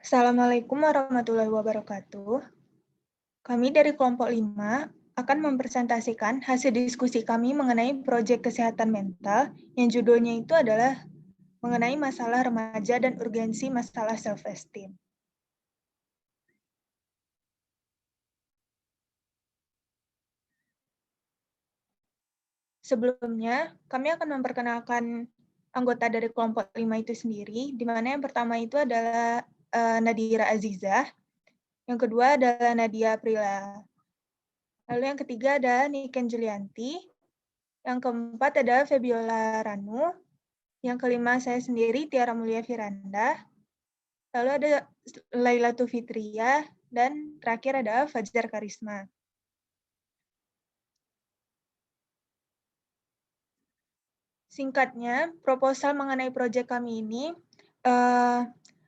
Assalamualaikum warahmatullahi wabarakatuh. Kami dari kelompok 5 akan mempresentasikan hasil diskusi kami mengenai proyek kesehatan mental yang judulnya itu adalah mengenai masalah remaja dan urgensi masalah self-esteem. Sebelumnya, kami akan memperkenalkan anggota dari kelompok 5 itu sendiri, di mana yang pertama itu adalah Nadira Azizah, yang kedua adalah Nadia Aprila. Lalu yang ketiga ada Niken Julianti, yang keempat adalah Febiola Ranu, yang kelima saya sendiri Tiara Mulia Firanda, lalu ada Laila Fitria, dan terakhir ada Fajar Karisma. Singkatnya, proposal mengenai proyek kami ini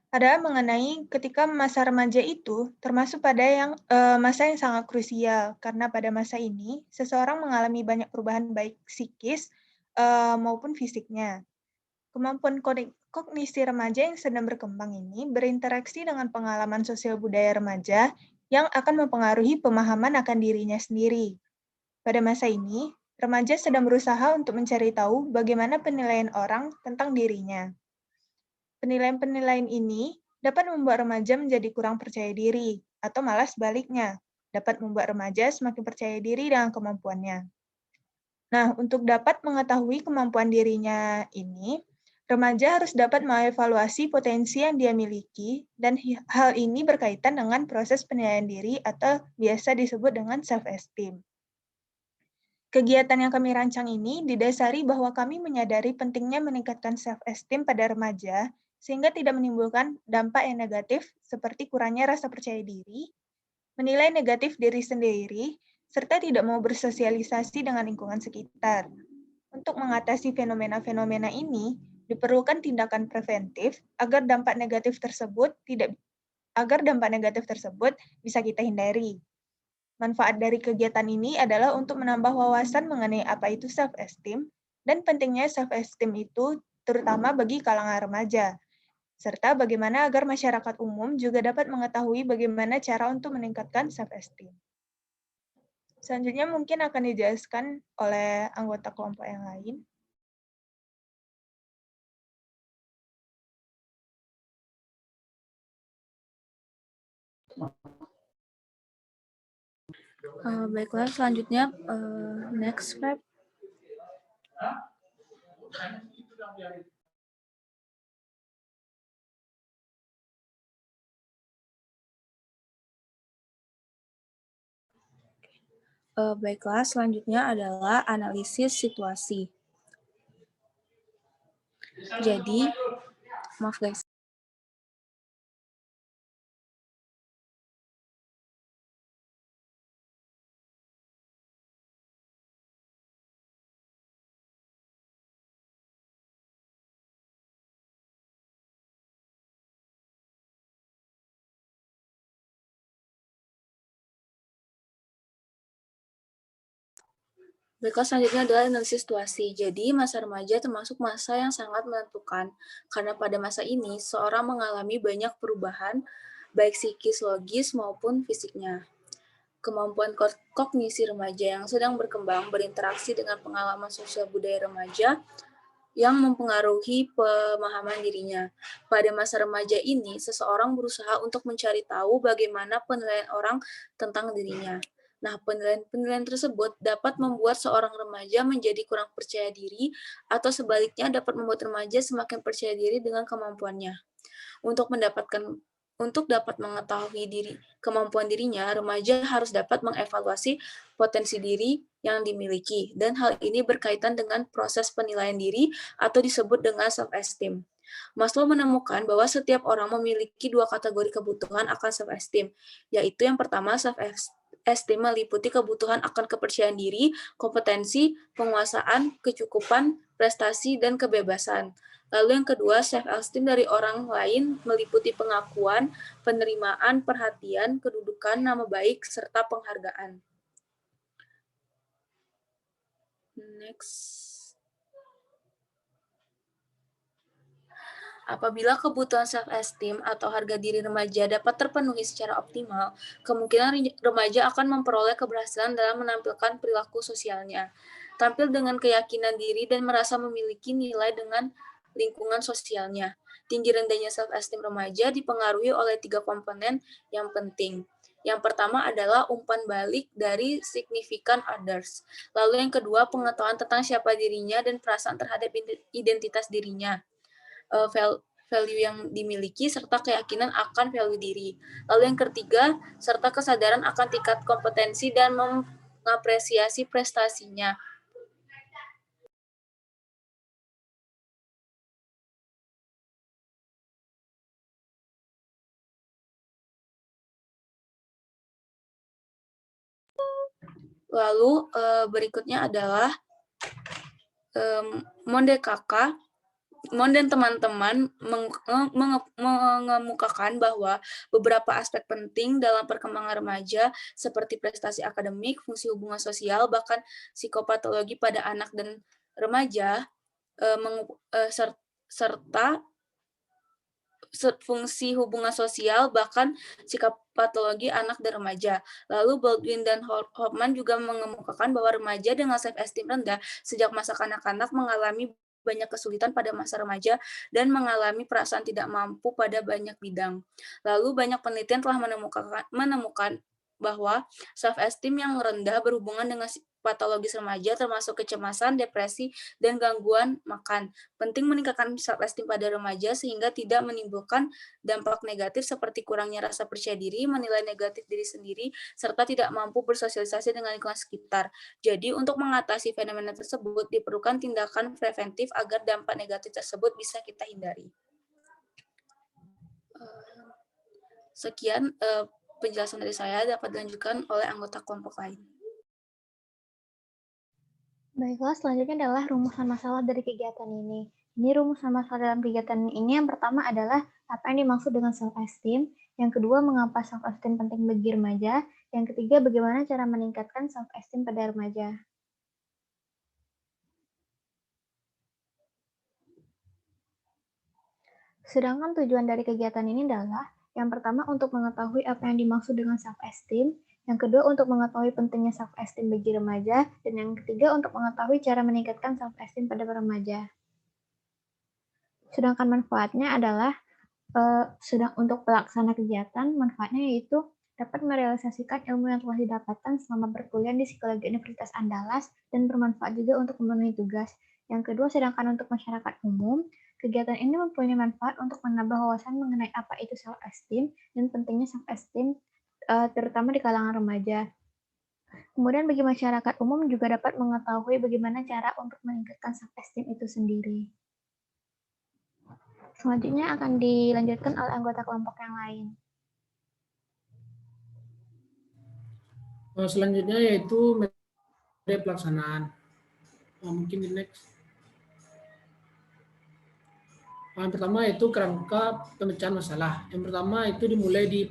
adalah mengenai ketika masa remaja itu termasuk pada masa yang sangat krusial, karena pada masa ini seseorang mengalami banyak perubahan baik psikis maupun fisiknya. Kemampuan kognisi remaja yang sedang berkembang ini berinteraksi dengan pengalaman sosial budaya remaja yang akan mempengaruhi pemahaman akan dirinya sendiri. Pada masa ini, remaja sedang berusaha untuk mencari tahu bagaimana penilaian orang tentang dirinya. Penilaian-penilaian ini dapat membuat remaja menjadi kurang percaya diri, atau malah sebaliknya, dapat membuat remaja semakin percaya diri dengan kemampuannya. Nah, untuk dapat mengetahui kemampuan dirinya ini, remaja harus dapat mengevaluasi potensi yang dia miliki, dan hal ini berkaitan dengan proses penilaian diri atau biasa disebut dengan self-esteem. Kegiatan yang kami rancang ini didasari bahwa kami menyadari pentingnya meningkatkan self-esteem pada remaja, sehingga tidak menimbulkan dampak yang negatif seperti kurangnya rasa percaya diri, menilai negatif diri sendiri, serta tidak mau bersosialisasi dengan lingkungan sekitar. Untuk mengatasi fenomena-fenomena ini, diperlukan tindakan preventif agar dampak negatif tersebut bisa kita hindari. Manfaat dari kegiatan ini adalah untuk menambah wawasan mengenai apa itu self-esteem dan pentingnya self-esteem itu terutama bagi kalangan remaja, serta bagaimana agar masyarakat umum juga dapat mengetahui bagaimana cara untuk meningkatkan self-esteem. Selanjutnya mungkin akan dijelaskan oleh anggota kelompok yang lain. Baiklah, selanjutnya next slide. Baiklah, selanjutnya adalah analisis situasi. Jadi, maaf guys. Berikut selanjutnya adalah analisis situasi. Jadi, masa remaja termasuk masa yang sangat menentukan, karena pada masa ini, seorang mengalami banyak perubahan, baik psikis, logis, maupun fisiknya. Kemampuan kognisi remaja yang sedang berkembang berinteraksi dengan pengalaman sosial budaya remaja yang mempengaruhi pemahaman dirinya. Pada masa remaja ini, seseorang berusaha untuk mencari tahu bagaimana penilaian orang tentang dirinya. Nah, penilaian tersebut dapat membuat seorang remaja menjadi kurang percaya diri atau sebaliknya dapat membuat remaja semakin percaya diri dengan kemampuannya. Untuk dapat mengetahui kemampuan dirinya, remaja harus dapat mengevaluasi potensi diri yang dimiliki, dan hal ini berkaitan dengan proses penilaian diri atau disebut dengan self-esteem. Maslow menemukan bahwa setiap orang memiliki dua kategori kebutuhan akan self-esteem, yaitu yang pertama self-esteem meliputi kebutuhan akan kepercayaan diri, kompetensi, penguasaan, kecukupan, prestasi, dan kebebasan. Lalu yang kedua, self-esteem dari orang lain meliputi pengakuan, penerimaan, perhatian, kedudukan, nama baik, serta penghargaan. Next. Apabila kebutuhan self-esteem atau harga diri remaja dapat terpenuhi secara optimal, kemungkinan remaja akan memperoleh keberhasilan dalam menampilkan perilaku sosialnya, tampil dengan keyakinan diri dan merasa memiliki nilai dengan lingkungan sosialnya. Tinggi rendahnya self-esteem remaja dipengaruhi oleh 3 komponen yang penting. Yang pertama adalah umpan balik dari significant others. Lalu yang kedua, pengetahuan tentang siapa dirinya dan perasaan terhadap identitas dirinya. Value yang dimiliki serta keyakinan akan value diri. Lalu yang ketiga, serta kesadaran akan tingkat kompetensi dan mengapresiasi prestasinya. Lalu berikutnya adalah Mon dan teman-teman mengemukakan bahwa beberapa aspek penting dalam perkembangan remaja seperti prestasi akademik, fungsi hubungan sosial, bahkan psikopatologi pada anak dan remaja, serta fungsi hubungan sosial, bahkan sikap patologi anak dan remaja. Lalu Baldwin dan Hoffman juga mengemukakan bahwa remaja dengan self-esteem rendah sejak masa kanak-kanak mengalami banyak kesulitan pada masa remaja dan mengalami perasaan tidak mampu pada banyak bidang. Lalu banyak penelitian telah menemukan bahwa self-esteem yang rendah berhubungan dengan patologis remaja termasuk kecemasan, depresi, dan gangguan makan. Penting meningkatkan self-esteem pada remaja sehingga tidak menimbulkan dampak negatif seperti kurangnya rasa percaya diri, menilai negatif diri sendiri, serta tidak mampu bersosialisasi dengan lingkungan sekitar. Jadi untuk mengatasi fenomena tersebut diperlukan tindakan preventif agar dampak negatif tersebut bisa kita hindari. Sekian penjelasan dari saya, dapat dilanjutkan oleh anggota kelompok lain. Baiklah, selanjutnya adalah rumusan masalah dari kegiatan ini. Ini rumusan masalah dalam kegiatan ini yang pertama adalah apa yang dimaksud dengan self-esteem, yang kedua mengapa self-esteem penting bagi remaja, yang ketiga bagaimana cara meningkatkan self-esteem pada remaja. Sedangkan tujuan dari kegiatan ini adalah yang pertama untuk mengetahui apa yang dimaksud dengan self-esteem, yang kedua untuk mengetahui pentingnya self-esteem bagi remaja, dan yang ketiga untuk mengetahui cara meningkatkan self-esteem pada remaja. Sedangkan manfaatnya adalah untuk pelaksana kegiatan, manfaatnya yaitu dapat merealisasikan ilmu yang telah didapatkan selama berkuliah di Psikologi Universitas Andalas dan bermanfaat juga untuk memenuhi tugas. Yang kedua, sedangkan untuk masyarakat umum, kegiatan ini mempunyai manfaat untuk menambah wawasan mengenai apa itu self-esteem dan pentingnya self-esteem terutama di kalangan remaja. Kemudian bagi masyarakat umum juga dapat mengetahui bagaimana cara untuk meningkatkan self-esteem itu sendiri. Selanjutnya akan dilanjutkan oleh anggota kelompok yang lain. Selanjutnya yaitu metode pelaksanaan. Mungkin di next. Yang pertama yaitu kerangka pemecahan masalah. Yang pertama itu dimulai di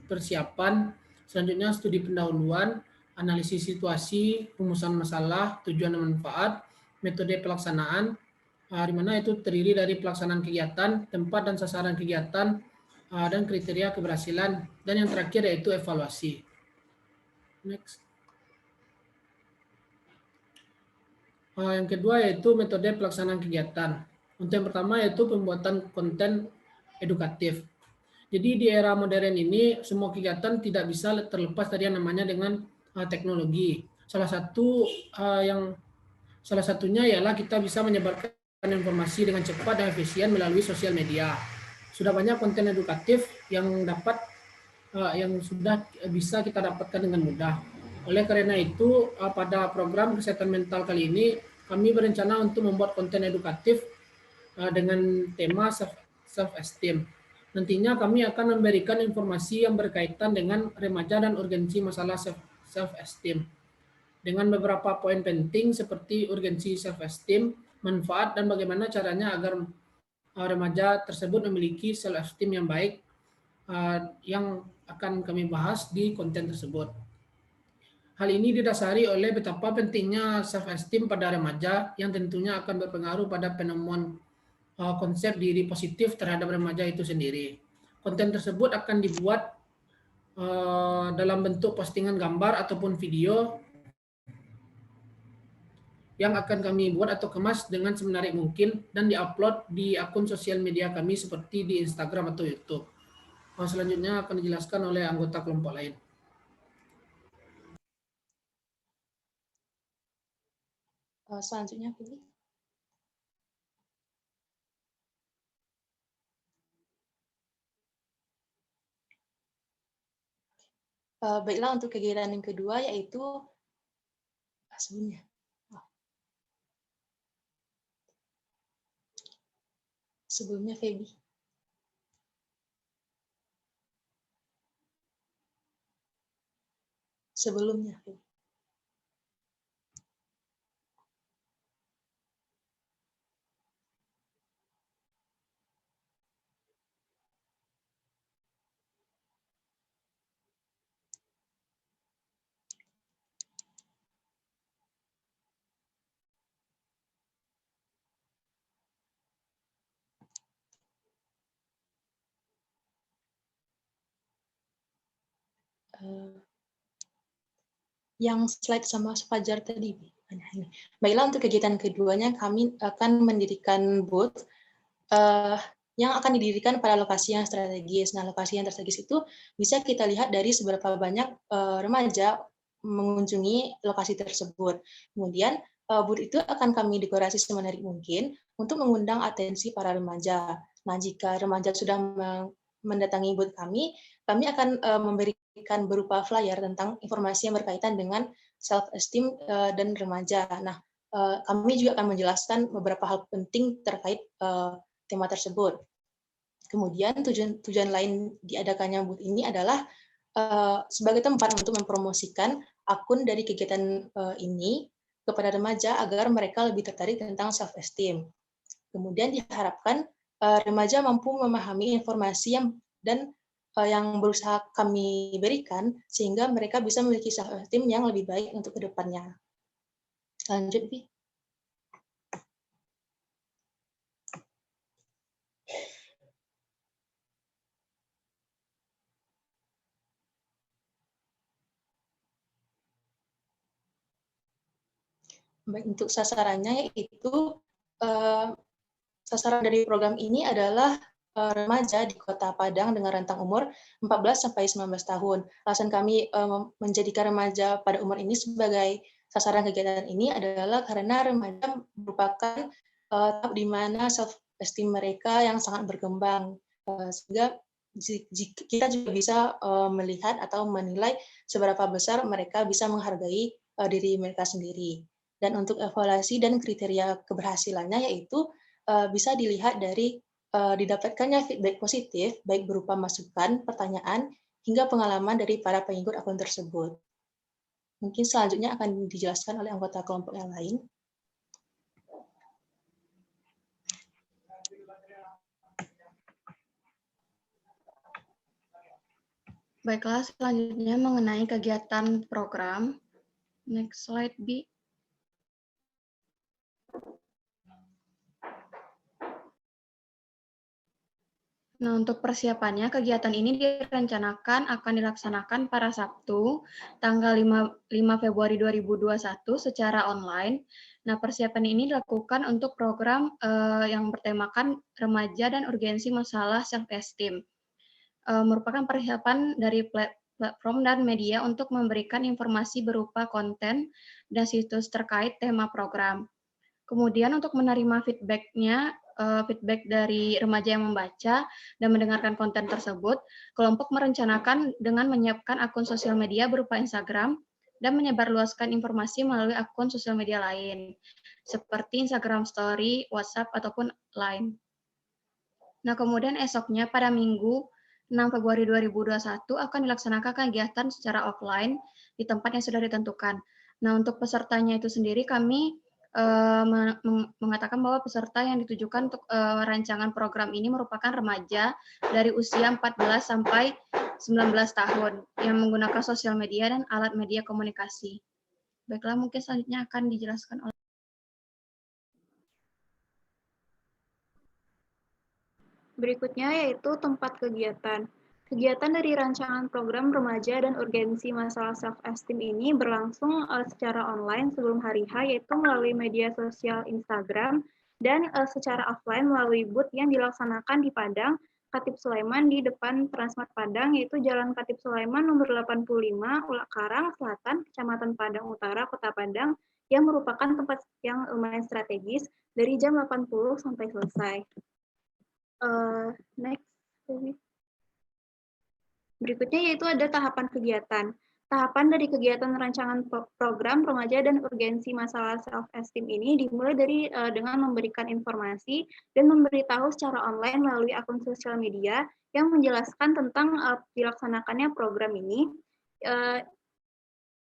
persiapan, selanjutnya studi pendahuluan, analisis situasi, rumusan masalah, tujuan dan manfaat, metode pelaksanaan, di mana itu terdiri dari pelaksanaan kegiatan, tempat dan sasaran kegiatan, dan kriteria keberhasilan, dan yang terakhir yaitu evaluasi. Next. Yang kedua yaitu metode pelaksanaan kegiatan. Untuk yang pertama yaitu pembuatan konten edukatif. Jadi di era modern ini semua kegiatan tidak bisa terlepas dari yang namanya dengan teknologi. Salah satunya ialah kita bisa menyebarkan informasi dengan cepat dan efisien melalui sosial media. Sudah banyak konten edukatif yang sudah bisa kita dapatkan dengan mudah. Oleh karena itu, pada program kesehatan mental kali ini, kami berencana untuk membuat konten edukatif dengan tema self-esteem. Nantinya kami akan memberikan informasi yang berkaitan dengan remaja dan urgensi masalah self-esteem. Dengan beberapa poin penting seperti urgensi self-esteem, manfaat, dan bagaimana caranya agar remaja tersebut memiliki self-esteem yang baik, yang akan kami bahas di konten tersebut. Hal ini didasari oleh betapa pentingnya self-esteem pada remaja yang tentunya akan berpengaruh pada penemuan konsep diri positif terhadap remaja itu sendiri. Konten tersebut akan dibuat dalam bentuk postingan gambar ataupun video yang akan kami buat atau kemas dengan semenarik mungkin dan diupload di akun sosial media kami seperti di Instagram atau YouTube. Selanjutnya akan dijelaskan oleh anggota kelompok lain. Selanjutnya, Fili. Baiklah, untuk kegiatan yang kedua yaitu sebelumnya. Sebelumnya Feby. Sebelumnya Feby. Yang slide sama Fajar tadi. Baiklah, untuk kegiatan keduanya kami akan mendirikan booth yang akan didirikan pada lokasi yang strategis. Nah, lokasi yang strategis itu bisa kita lihat dari seberapa banyak remaja mengunjungi lokasi tersebut. Kemudian booth itu akan kami dekorasi semenarik mungkin untuk mengundang atensi para remaja. Nah, jika remaja sudah mendatangi booth kami akan memberikan berupa flyer tentang informasi yang berkaitan dengan self-esteem dan remaja. Nah, kami juga akan menjelaskan beberapa hal penting terkait tema tersebut. Kemudian tujuan lain diadakannya booth ini adalah sebagai tempat untuk mempromosikan akun dari kegiatan ini kepada remaja agar mereka lebih tertarik tentang self-esteem. Kemudian diharapkan remaja mampu memahami informasi yang berusaha kami berikan sehingga mereka bisa memiliki self-esteem yang lebih baik untuk kedepannya. Lanjut, Vi. Baik, untuk sasarannya yaitu sasaran dari program ini adalah remaja di Kota Padang dengan rentang umur 14 sampai 19 tahun. Alasan kami menjadikan remaja pada umur ini sebagai sasaran kegiatan ini adalah karena remaja merupakan tahap di mana self-esteem mereka yang sangat berkembang. Sehingga kita juga bisa melihat atau menilai seberapa besar mereka bisa menghargai diri mereka sendiri. Dan untuk evaluasi dan kriteria keberhasilannya yaitu bisa dilihat dari didapatkannya feedback positif, baik berupa masukan, pertanyaan, hingga pengalaman dari para pengikut akun tersebut. Mungkin selanjutnya akan dijelaskan oleh anggota kelompok yang lain. Baiklah, selanjutnya mengenai kegiatan program. Next slide, Bi. Nah, untuk persiapannya, kegiatan ini direncanakan akan dilaksanakan pada Sabtu, tanggal 5 Februari 2021 secara online. Nah, persiapan ini dilakukan untuk program yang bertemakan remaja dan urgensi masalah self-esteem. Merupakan persiapan dari platform dan media untuk memberikan informasi berupa konten dan situs terkait tema program. Kemudian untuk menerima feedback dari remaja yang membaca dan mendengarkan konten tersebut, kelompok merencanakan dengan menyiapkan akun sosial media berupa Instagram dan menyebarluaskan informasi melalui akun sosial media lain, seperti Instagram Story, WhatsApp, ataupun Line. Nah, kemudian esoknya pada Minggu 6 Februari 2021 akan dilaksanakan kegiatan secara offline di tempat yang sudah ditentukan. Nah, untuk pesertanya itu sendiri kami mengatakan bahwa peserta yang ditujukan untuk rancangan program ini merupakan remaja dari usia 14 sampai 19 tahun yang menggunakan sosial media dan alat media komunikasi. Baiklah, mungkin selanjutnya akan dijelaskan oleh Berikutnya yaitu tempat kegiatan. Kegiatan dari rancangan program remaja dan urgensi masalah self-esteem ini berlangsung secara online sebelum hari H, yaitu melalui media sosial Instagram, dan secara offline melalui booth yang dilaksanakan di Padang, Khatib Sulaiman di depan Transmart Padang, yaitu Jalan Khatib Sulaiman nomor 85, Ulak Karang Selatan, Kecamatan Padang Utara, Kota Padang, yang merupakan tempat yang lumayan strategis dari jam 80 sampai selesai. Next, berikutnya yaitu ada tahapan kegiatan. Tahapan dari kegiatan rancangan program remaja dan urgensi masalah self-esteem ini dimulai dengan memberikan informasi dan memberitahu secara online melalui akun sosial media yang menjelaskan tentang dilaksanakannya program ini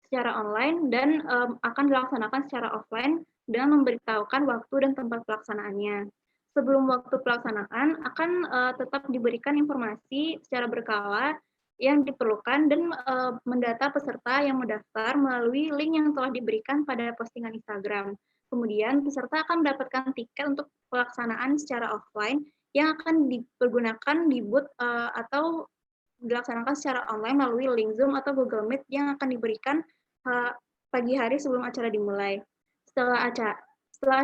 secara online dan akan dilaksanakan secara offline dengan memberitahukan waktu dan tempat pelaksanaannya. Sebelum waktu pelaksanaan akan tetap diberikan informasi secara berkala yang diperlukan dan mendata peserta yang mendaftar melalui link yang telah diberikan pada postingan Instagram. Kemudian peserta akan mendapatkan tiket untuk pelaksanaan secara offline yang akan dipergunakan di booth atau dilaksanakan secara online melalui link Zoom atau Google Meet yang akan diberikan pagi hari sebelum acara dimulai. Setelah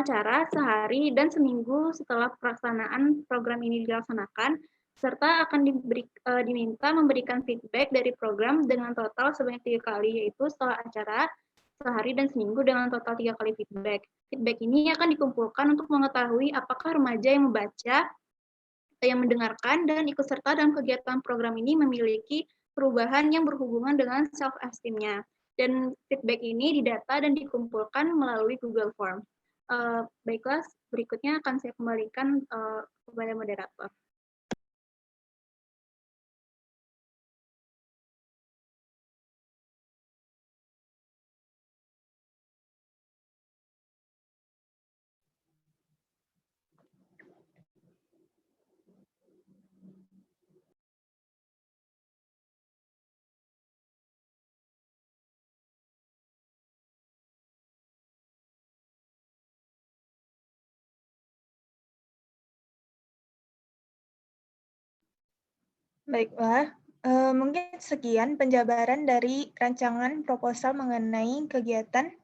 acara, sehari dan seminggu setelah pelaksanaan program ini dilaksanakan, serta akan diminta memberikan feedback dari program dengan total sebanyak 3 kali, yaitu setelah acara, sehari, dan seminggu dengan total 3 kali feedback. Feedback ini akan dikumpulkan untuk mengetahui apakah remaja yang membaca, yang mendengarkan, dan ikut serta dalam kegiatan program ini memiliki perubahan yang berhubungan dengan self-esteem-nya. Dan feedback ini didata dan dikumpulkan melalui Google Form. Baiklah, berikutnya akan saya kembalikan kepada moderator. Baiklah, mungkin sekian penjabaran dari rancangan proposal mengenai kegiatan.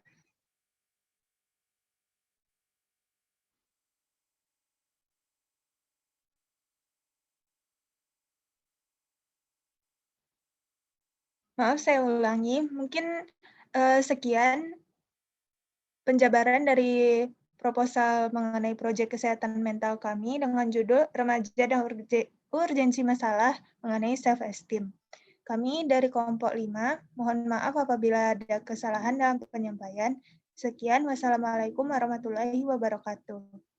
Maaf, saya ulangi. Mungkin sekian penjabaran dari proposal mengenai proyek kesehatan mental kami dengan judul Remaja dan Urgensi Masalah mengenai Self-Esteem. Kami dari kelompok 5, mohon maaf apabila ada kesalahan dalam penyampaian. Sekian, wassalamualaikum warahmatullahi wabarakatuh.